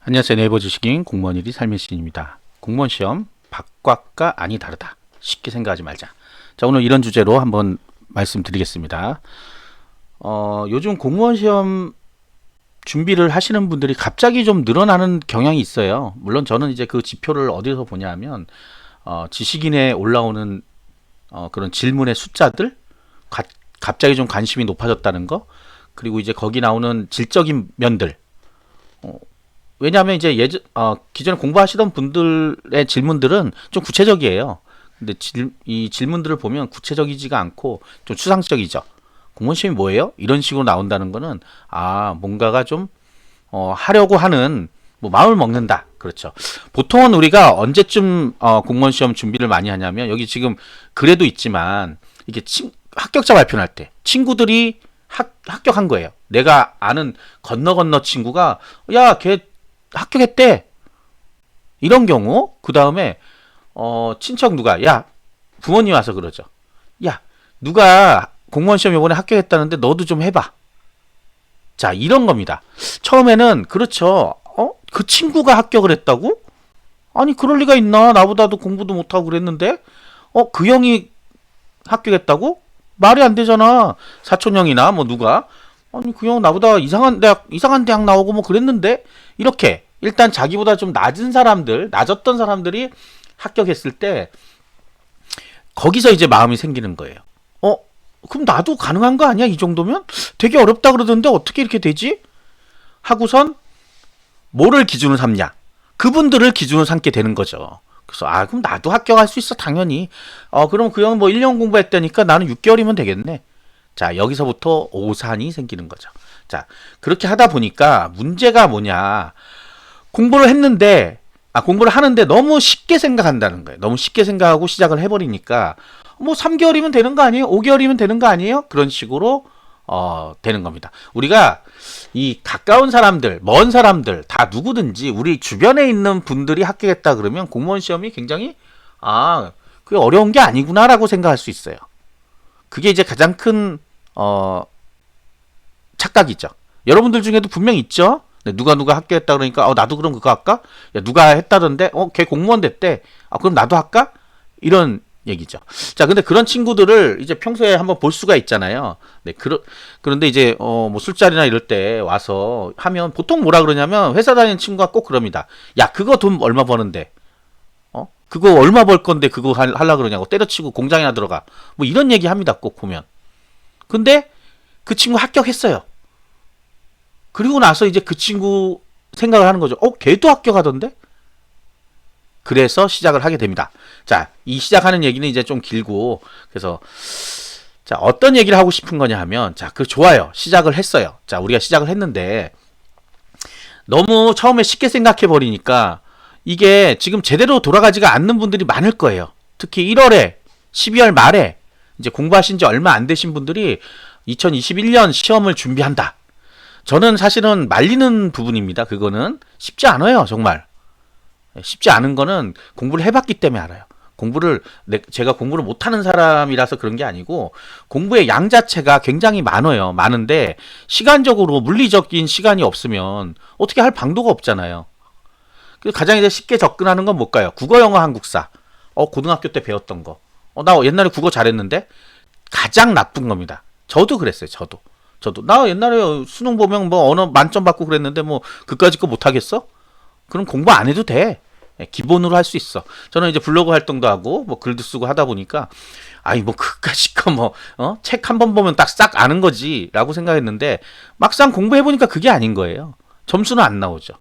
안녕하세요. 네이버 지식인 공무원 1위 삶의 시인입니다. 공무원 시험 바깥과 안이 다르다. 쉽게 생각하지 말자. 자, 오늘 이런 주제로 한번 말씀드리겠습니다. 요즘 공무원 시험 준비를 하시는 분들이 갑자기 좀 늘어나는 경향이 있어요. 물론 저는 이제 그 지표를 어디서 보냐 하면 지식인에 올라오는 그런 질문의 숫자들, 갑자기 좀 관심이 높아졌다는 거, 그리고 이제 거기 나오는 질적인 면들, 왜냐하면 이제 기존에 공부하시던 분들의 질문들은 좀 구체적이에요. 근데 이 질문들을 보면 구체적이지가 않고 좀 추상적이죠. 공무원 시험이 뭐예요? 이런 식으로 나온다는 거는 뭔가가 좀 하려고 하는 뭐 마음을 먹는다. 그렇죠. 보통은 우리가 언제쯤 공무원 시험 준비를 많이 하냐면 여기 지금 글에도 있지만 이게 합격자 발표할 때 친구들이 합격한 거예요. 내가 아는 건너 친구가 걔 합격했대. 이런 경우 그 다음에 친척 누가 부모님 와서 그러죠. 누가 공무원 시험 이번에 합격했다는데 너도 좀 해봐. 자, 이런 겁니다. 처음에는 그렇죠. 그 친구가 합격을 했다고? 아니 그럴 리가 있나? 나보다도 공부도 못하고 그랬는데 그 형이 합격했다고? 말이 안 되잖아. 사촌 형이나 뭐 누가 아니 그 형 나보다 이상한 대학 나오고 뭐 그랬는데 이렇게 일단 자기보다 좀 낮았던 사람들이 합격했을 때 거기서 이제 마음이 생기는 거예요. 그럼 나도 가능한 거 아니야? 이 정도면? 되게 어렵다 그러던데 어떻게 이렇게 되지? 하고선 뭐를 기준으로 삼냐? 그분들을 기준으로 삼게 되는 거죠. 그래서 그럼 나도 합격할 수 있어 당연히. 그럼 그 형 뭐 1년 공부했다니까 나는 6개월이면 되겠네. 자, 여기서부터 오산이 생기는 거죠. 자, 그렇게 하다 보니까 문제가 뭐냐? 공부를 하는데 너무 쉽게 생각한다는 거예요. 너무 쉽게 생각하고 시작을 해버리니까 뭐 3개월이면 되는 거 아니에요? 5개월이면 되는 거 아니에요? 그런 식으로 되는 겁니다. 우리가 이 가까운 사람들, 먼 사람들 다 누구든지 우리 주변에 있는 분들이 합격했다 그러면 공무원 시험이 굉장히 그게 어려운 게 아니구나라고 생각할 수 있어요. 그게 이제 가장 큰 착각이죠. 여러분들 중에도 분명 있죠. 누가 합격했다 그러니까 나도 그럼 그거 할까? 누가 했다던데 걔 공무원 됐대. 그럼 나도 할까? 이런 얘기죠. 자, 근데 그런 친구들을 이제 평소에 한번 볼 수가 있잖아요. 네, 그런데 이제 뭐 술자리나 이럴 때 와서 하면 보통 뭐라 그러냐면 회사 다니는 친구가 꼭 그럽니다. 그거 돈 얼마 버는데? 그거 얼마 벌 건데 그거 하려 그러냐고 때려치고 공장이나 들어가. 뭐 이런 얘기 합니다. 꼭 보면. 근데 그 친구 합격했어요. 그리고 나서 이제 그 친구 생각을 하는 거죠. 걔도 합격하던데? 그래서 시작을 하게 됩니다. 자, 이 시작하는 얘기는 이제 좀 길고, 그래서, 자, 어떤 얘기를 하고 싶은 거냐 하면, 자, 좋아요. 시작을 했어요. 자, 우리가 시작을 했는데, 너무 처음에 쉽게 생각해버리니까, 이게 지금 제대로 돌아가지가 않는 분들이 많을 거예요. 특히 1월에, 12월 말에, 이제 공부하신 지 얼마 안 되신 분들이 2021년 시험을 준비한다. 저는 사실은 말리는 부분입니다. 그거는 쉽지 않아요. 정말. 쉽지 않은 거는 공부를 해봤기 때문에 알아요. 제가 공부를 못하는 사람이라서 그런 게 아니고 공부의 양 자체가 굉장히 많은데 시간적으로 물리적인 시간이 없으면 어떻게 할 방도가 없잖아요. 가장 이제 쉽게 접근하는 건 뭘까요? 국어, 영어, 한국사. 고등학교 때 배웠던 거. 나 옛날에 국어 잘했는데 가장 나쁜 겁니다. 저도 그랬어요. 저도 나 옛날에 수능 보면 뭐 언어 만점 받고 그랬는데 뭐 그까짓 거 못하겠어? 그럼 공부 안 해도 돼. 기본으로 할 수 있어. 저는 이제 블로그 활동도 하고 뭐 글도 쓰고 하다 보니까 뭐 그까짓 거 책 한 번 보면 딱 싹 아는 거지라고 생각했는데 막상 공부해 보니까 그게 아닌 거예요. 점수는 안 나오죠.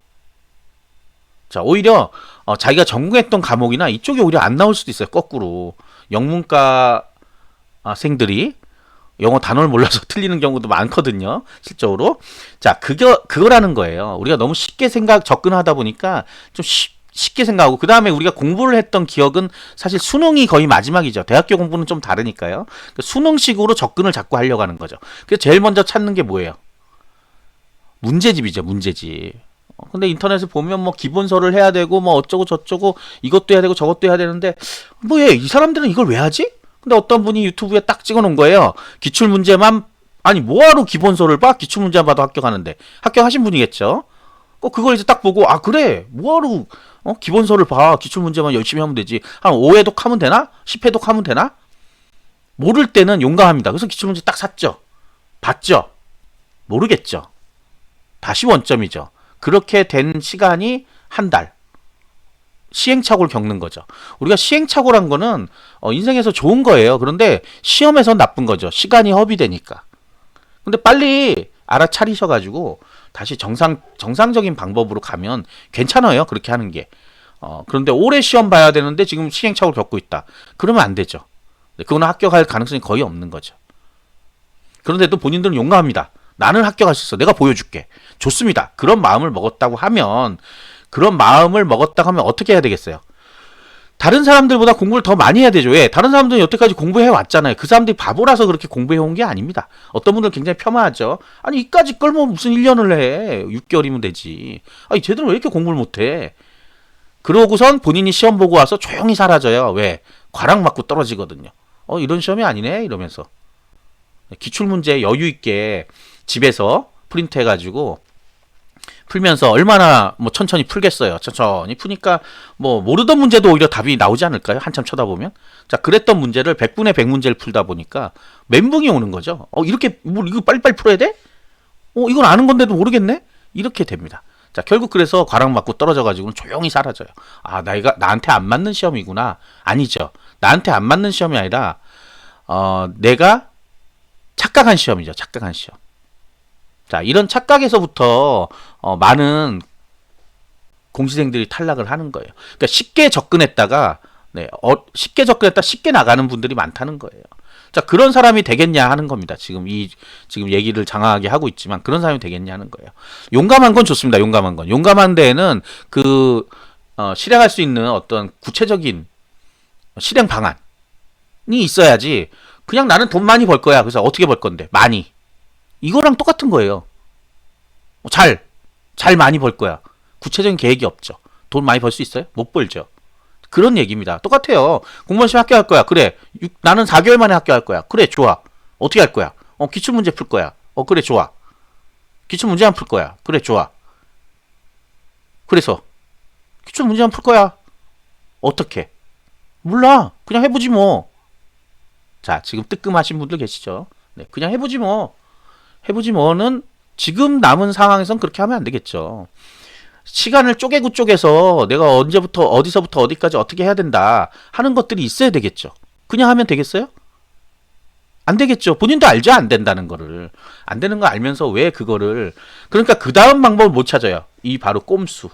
자, 오히려 자기가 전공했던 과목이나 이쪽이 오히려 안 나올 수도 있어요. 거꾸로 영문과 생들이 영어 단어를 몰라서 틀리는 경우도 많거든요. 실적으로. 자, 그거라는 거예요. 우리가 너무 쉽게 접근하다 보니까 좀 쉽게 생각하고 그 다음에 우리가 공부를 했던 기억은 사실 수능이 거의 마지막이죠. 대학교 공부는 좀 다르니까요. 수능식으로 접근을 자꾸 하려고 하는 거죠. 그래서 제일 먼저 찾는 게 뭐예요? 문제집이죠. 문제집. 근데 인터넷에 보면 뭐 기본서를 해야 되고 뭐 어쩌고 저쩌고 이것도 해야 되고 저것도 해야 되는데 이 사람들은 이걸 왜 하지? 근데 어떤 분이 유튜브에 딱 찍어놓은 거예요. 기출문제만 뭐하러 기본서를 봐? 기출문제만 봐도 합격하는데. 합격하신 분이겠죠. 그걸 이제 딱 보고 아 그래 뭐하러 기본서를 봐. 기출문제만 열심히 하면 되지. 한 5회독 하면 되나? 10회독 하면 되나? 모를 때는 용감합니다. 그래서 기출문제 딱 샀죠. 봤죠. 모르겠죠. 다시 원점이죠. 그렇게 된 시간이 한 달. 시행착오를 겪는 거죠. 우리가 시행착오란 거는 인생에서 좋은 거예요. 그런데 시험에서 나쁜 거죠. 시간이 허비되니까. 근데 빨리 알아차리셔가지고 다시 정상적인 방법으로 가면 괜찮아요. 그렇게 하는 게. 그런데 올해 시험 봐야 되는데 지금 시행착오를 겪고 있다. 그러면 안 되죠. 그거는 합격할 가능성이 거의 없는 거죠. 그런데도 본인들은 용감합니다. 나는 합격할 수 있어. 내가 보여줄게. 좋습니다. 그런 마음을 먹었다고 하면 어떻게 해야 되겠어요? 다른 사람들보다 공부를 더 많이 해야 되죠. 왜? 다른 사람들은 여태까지 공부해 왔잖아요. 그 사람들이 바보라서 그렇게 공부해 온 게 아닙니다. 어떤 분들은 굉장히 폄하하죠. 아니 이까지 끌면 무슨 1년을 해. 6개월이면 되지. 아니 쟤들은 왜 이렇게 공부를 못해? 그러고선 본인이 시험 보고 와서 조용히 사라져요. 왜? 과락 맞고 떨어지거든요. 이런 시험이 아니네 이러면서. 기출문제 여유 있게 집에서 프린트 해가지고 풀면서 얼마나 천천히 풀겠어요. 천천히 푸니까 모르던 문제도 오히려 답이 나오지 않을까요? 한참 쳐다보면. 자, 그랬던 문제를 100분의 100 문제를 풀다 보니까 멘붕이 오는 거죠. 이렇게 이거 빨리빨리 풀어야 돼? 이건 아는 건데도 모르겠네? 이렇게 됩니다. 자, 결국 그래서 과락 맞고 떨어져가지고는 조용히 사라져요. 아, 나한테 안 맞는 시험이구나. 아니죠. 나한테 안 맞는 시험이 아니라 내가 착각한 시험이죠. 착각한 시험. 자, 이런 착각에서부터 많은 공시생들이 탈락을 하는 거예요. 그러니까 쉽게 접근했다가 쉽게 나가는 분들이 많다는 거예요. 자, 그런 사람이 되겠냐 하는 겁니다. 지금 얘기를 장황하게 하고 있지만 그런 사람이 되겠냐 하는 거예요. 용감한 건 좋습니다. 용감한 건. 용감한 데에는 실행할 수 있는 어떤 구체적인 실행 방안이 있어야지 그냥 나는 돈 많이 벌 거야. 그래서 어떻게 벌 건데? 많이. 이거랑 똑같은 거예요. 잘 많이 벌 거야. 구체적인 계획이 없죠. 돈 많이 벌 수 있어요? 못 벌죠. 그런 얘기입니다. 똑같아요. 공무원 시험 합격할 거야. 그래. 나는 4개월 만에 합격할 거야. 그래, 좋아. 어떻게 할 거야? 기출문제 풀 거야. 그래, 좋아. 기출문제만 풀 거야. 그래, 좋아. 그래서 기출문제만 풀 거야. 어떻게? 몰라. 그냥 해보지 뭐. 자, 지금 뜨끔하신 분들 계시죠? 네, 그냥 해보지 뭐. 해보지 뭐는 지금 남은 상황에선 그렇게 하면 안 되겠죠. 시간을 쪼개서 내가 어디서부터 어디까지 어떻게 해야 된다 하는 것들이 있어야 되겠죠. 그냥 하면 되겠어요? 안 되겠죠. 본인도 알죠. 안 된다는 거를. 안 되는 거 알면서 왜 그거를. 그러니까 그 다음 방법을 못 찾아요. 이 바로 꼼수.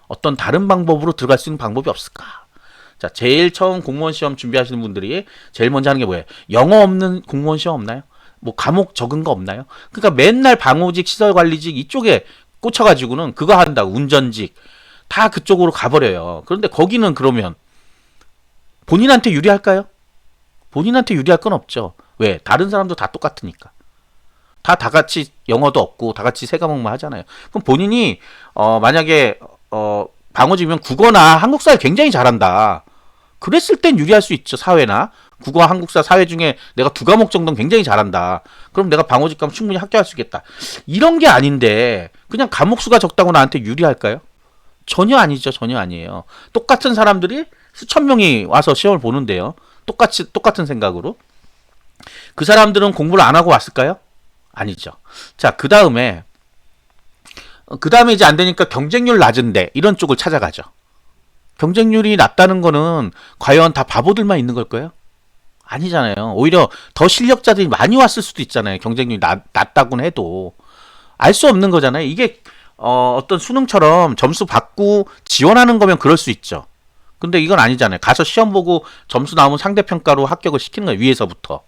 어떤 다른 방법으로 들어갈 수 있는 방법이 없을까? 자, 제일 처음 공무원 시험 준비하시는 분들이 제일 먼저 하는 게 뭐예요? 영어 없는 공무원 시험 없나요? 과목 적은 거 없나요? 그러니까 맨날 방호직, 시설관리직 이쪽에 꽂혀가지고는 그거 한다고 운전직 다 그쪽으로 가버려요. 그런데 거기는 그러면 본인한테 유리할까요? 본인한테 유리할 건 없죠. 왜? 다른 사람도 다 똑같으니까. 다 같이 영어도 없고 다 같이 세 과목만 하잖아요. 그럼 본인이 만약에 방호직이면 국어나 한국사를 굉장히 잘한다. 그랬을 땐 유리할 수 있죠. 사회나 국어, 한국사, 사회 중에 내가 2과목 정도는 굉장히 잘한다. 그럼 내가 방호직 가면 충분히 합격할 수 있겠다. 이런 게 아닌데 그냥 과목 수가 적다고 나한테 유리할까요? 전혀 아니죠. 전혀 아니에요. 똑같은 사람들이 수천 명이 와서 시험을 보는데요. 똑같은 생각으로. 그 사람들은 공부를 안 하고 왔을까요? 아니죠. 자, 그 다음에 이제 안 되니까 경쟁률 낮은데 이런 쪽을 찾아가죠. 경쟁률이 낮다는 거는 과연 다 바보들만 있는 걸까요? 아니잖아요. 오히려 더 실력자들이 많이 왔을 수도 있잖아요. 경쟁률이 낮다고는 해도. 알 수 없는 거잖아요. 이게 어떤 수능처럼 점수 받고 지원하는 거면 그럴 수 있죠. 근데 이건 아니잖아요. 가서 시험 보고 점수 나오면 상대평가로 합격을 시키는 거예요. 위에서부터.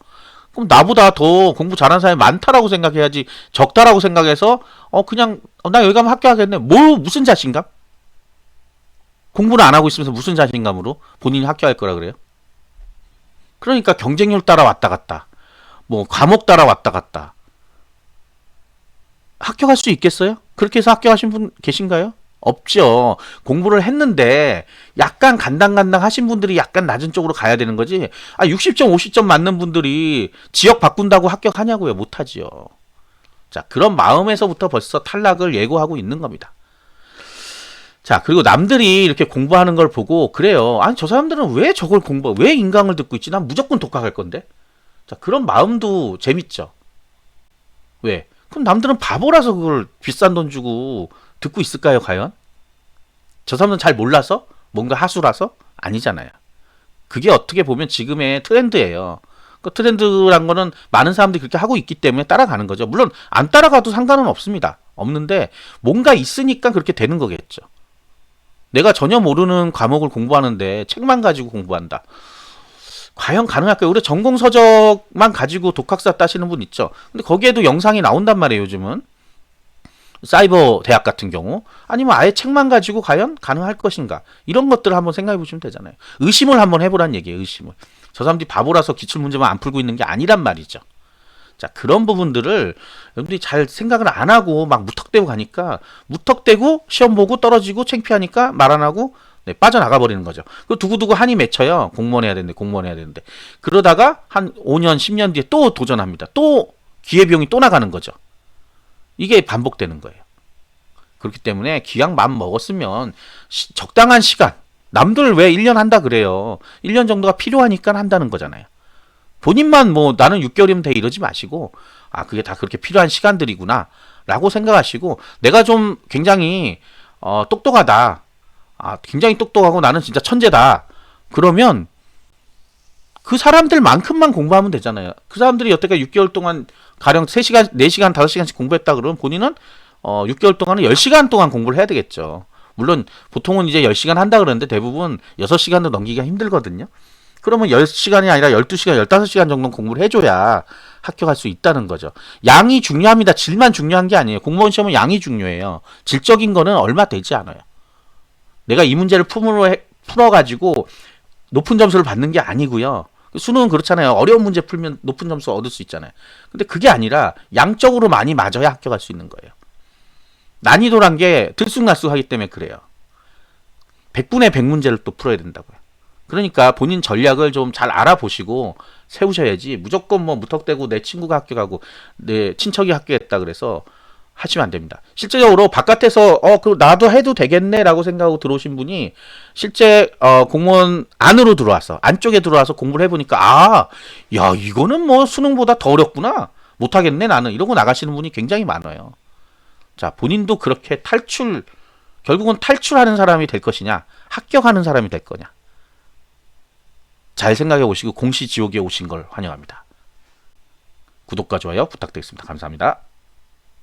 그럼 나보다 더 공부 잘하는 사람이 많다라고 생각해야지 적다라고 생각해서 그냥 나 여기 가면 합격하겠네. 무슨 자신감? 공부를 안 하고 있으면서 무슨 자신감으로 본인이 합격할 거라 그래요? 그러니까 경쟁률 따라 왔다 갔다. 과목 따라 왔다 갔다. 합격할 수 있겠어요? 그렇게 해서 합격하신 분 계신가요? 없죠. 공부를 했는데 약간 간당간당 하신 분들이 약간 낮은 쪽으로 가야 되는 거지. 60점, 50점 맞는 분들이 지역 바꾼다고 합격하냐고요? 못하지요. 자, 그런 마음에서부터 벌써 탈락을 예고하고 있는 겁니다. 자, 그리고 남들이 이렇게 공부하는 걸 보고 그래요. 아니, 저 사람들은 왜 저걸 왜 인강을 듣고 있지? 난 무조건 독학할 건데. 자, 그런 마음도 재밌죠. 왜? 그럼 남들은 바보라서 그걸 비싼 돈 주고 듣고 있을까요, 과연? 저 사람들은 잘 몰라서? 뭔가 하수라서? 아니잖아요. 그게 어떻게 보면 지금의 트렌드예요. 그 트렌드란 거는 많은 사람들이 그렇게 하고 있기 때문에 따라가는 거죠. 물론 안 따라가도 상관은 없습니다. 없는데 뭔가 있으니까 그렇게 되는 거겠죠. 내가 전혀 모르는 과목을 공부하는데 책만 가지고 공부한다. 과연 가능할까요? 우리 전공 서적만 가지고 독학사 따시는 분 있죠. 근데 거기에도 영상이 나온단 말이에요, 요즘은. 사이버 대학 같은 경우. 아니면 아예 책만 가지고 과연 가능할 것인가. 이런 것들을 한번 생각해 보시면 되잖아요. 의심을 한번 해보란 얘기예요, 의심을. 저 사람들이 바보라서 기출문제만 안 풀고 있는 게 아니란 말이죠. 자, 그런 부분들을 여러분들이 잘 생각을 안 하고 막 무턱대고 가니까 무턱대고 시험 보고 떨어지고 창피하니까 말 안 하고 네, 빠져나가 버리는 거죠. 그 두고두고 한이 맺혀요. 공무원 해야 되는데 공무원 해야 되는데. 그러다가 한 5년 10년 뒤에 또 도전합니다. 또 기회비용이 또 나가는 거죠. 이게 반복되는 거예요. 그렇기 때문에 기왕 마음 먹었으면 적당한 시간. 남들 왜 1년 한다 그래요. 1년 정도가 필요하니까 한다는 거잖아요. 본인만 뭐 나는 6개월이면 돼 이러지 마시고 아 그게 다 그렇게 필요한 시간들이구나 라고 생각하시고 내가 좀 굉장히 똑똑하다. 아 굉장히 똑똑하고 나는 진짜 천재다. 그러면 그 사람들만큼만 공부하면 되잖아요. 그 사람들이 여태까지 6개월 동안 가령 3시간, 4시간, 5시간씩 공부했다 그러면 본인은 6개월 동안은 10시간 동안 공부를 해야 되겠죠. 물론 보통은 이제 10시간 한다 그러는데 대부분 6시간도 넘기기가 힘들거든요. 그러면 10시간이 아니라 12시간, 15시간 정도 공부를 해줘야 합격할 수 있다는 거죠. 양이 중요합니다. 질만 중요한 게 아니에요. 공무원 시험은 양이 중요해요. 질적인 거는 얼마 되지 않아요. 내가 이 문제를 풀어가지고 높은 점수를 받는 게 아니고요. 수능은 그렇잖아요. 어려운 문제 풀면 높은 점수 얻을 수 있잖아요. 근데 그게 아니라 양적으로 많이 맞아야 합격할 수 있는 거예요. 난이도란 게 들쑥날쑥하기 때문에 그래요. 100분의 100문제를 또 풀어야 된다고요. 그러니까 본인 전략을 좀 잘 알아보시고 세우셔야지 무조건 뭐 무턱대고 내 친구가 합격하고 내 친척이 합격했다 그래서 하시면 안 됩니다. 실제적으로 바깥에서 그 나도 해도 되겠네라고 생각하고 들어오신 분이 실제 공무원 안으로 들어와서 안쪽에 들어와서 공부를 해보니까 야 이거는 뭐 수능보다 더 어렵구나 못하겠네 나는 이러고 나가시는 분이 굉장히 많아요. 자 본인도 그렇게 결국은 탈출하는 사람이 될 것이냐 합격하는 사람이 될 거냐 잘 생각해 보시고 공시지옥에 오신 걸 환영합니다. 구독과 좋아요 부탁드리겠습니다. 감사합니다.